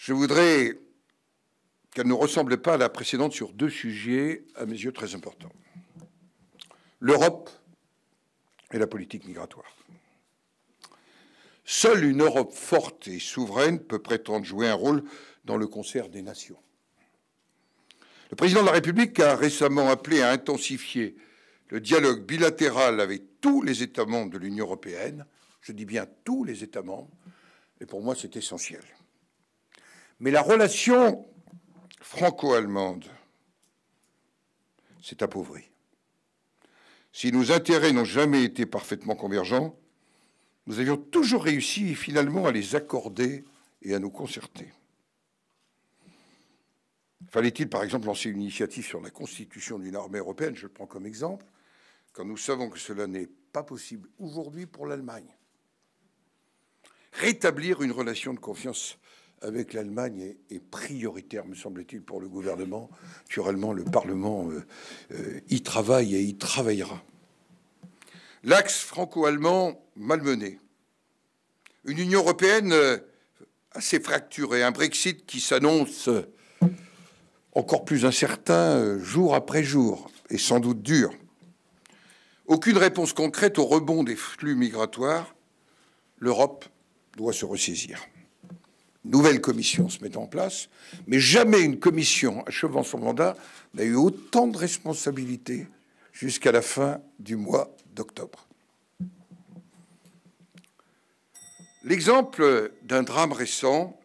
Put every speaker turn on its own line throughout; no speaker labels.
Je voudrais qu'elle ne ressemble pas à la précédente sur deux sujets, à mes yeux, très importants. L'Europe et la politique migratoire. Seule une Europe forte et souveraine peut prétendre jouer un rôle dans le concert des nations. Le président de la République a récemment appelé à intensifier le dialogue bilatéral avec tous les États membres de l'Union européenne. Je dis bien tous les États membres, et pour moi c'est essentiel. Mais la relation franco-allemande s'est appauvrie. Si nos intérêts n'ont jamais été parfaitement convergents, nous avions toujours réussi finalement à les accorder et à nous concerter. Fallait-il, par exemple, lancer une initiative sur la constitution d'une armée européenne, je le prends comme exemple, quand nous savons que cela n'est pas possible aujourd'hui pour l'Allemagne. Rétablir une relation de confiance avec l'Allemagne est prioritaire, me semble-t-il, pour le gouvernement. Naturellement, le Parlement y travaille et y travaillera. L'axe franco-allemand malmené, une Union européenne assez fracturée, un Brexit qui s'annonce encore plus incertain jour après jour et sans doute dur. Aucune réponse concrète au rebond des flux migratoires. L'Europe doit se ressaisir. Une nouvelle commission se met en place, mais jamais une commission achevant son mandat n'a eu autant de responsabilités jusqu'à la fin du mois d'octobre. L'exemple d'un drame récent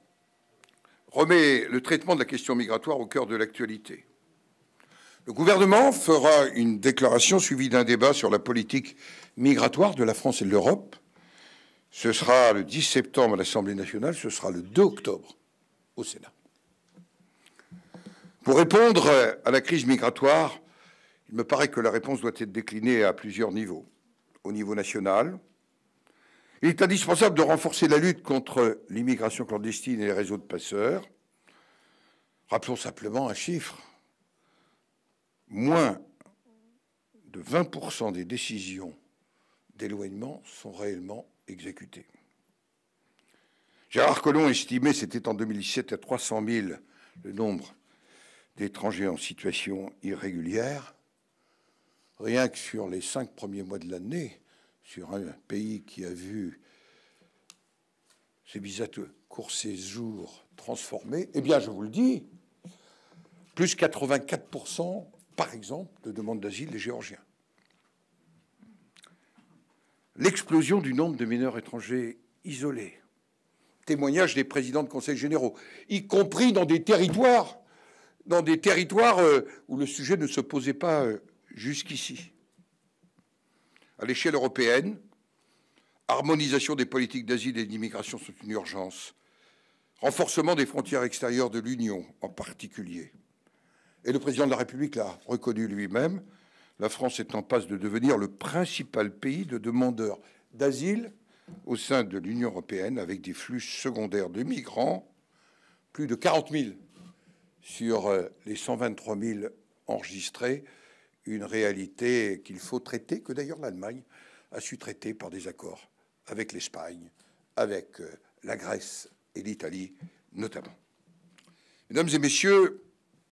remet le traitement de la question migratoire au cœur de l'actualité. Le gouvernement fera une déclaration suivie d'un débat sur la politique migratoire de la France et de l'Europe. Ce sera le 10 septembre à l'Assemblée nationale, ce sera le 2 octobre au Sénat. Pour répondre à la crise migratoire, il me paraît que la réponse doit être déclinée à plusieurs niveaux. Au niveau national, il est indispensable de renforcer la lutte contre l'immigration clandestine et les réseaux de passeurs. Rappelons simplement un chiffre. Moins de 20% des décisions d'éloignement sont réellement exécutées. Gérard Collomb estimait, c'était en 2017, à 300 000 le nombre d'étrangers en situation irrégulière. Rien que sur les 5 premiers mois de l'année, sur un pays qui a vu ses visas de court séjour transformés, eh bien, je vous le dis, plus 84%, par exemple, de demandes d'asile des Géorgiens. L'explosion du nombre de mineurs étrangers isolés, témoignage des présidents de conseils généraux, y compris dans des territoires où le sujet ne se posait pas jusqu'ici. À l'échelle européenne, harmonisation des politiques d'asile et d'immigration sont une urgence. Renforcement des frontières extérieures de l'Union en particulier. Et le président de la République l'a reconnu lui-même, la France est en passe de devenir le principal pays de demandeurs d'asile au sein de l'Union européenne, avec des flux secondaires de migrants, plus de 40 000 sur les 123 000 enregistrés, une réalité qu'il faut traiter, que d'ailleurs l'Allemagne a su traiter par des accords avec l'Espagne, avec la Grèce et l'Italie notamment. Mesdames et messieurs,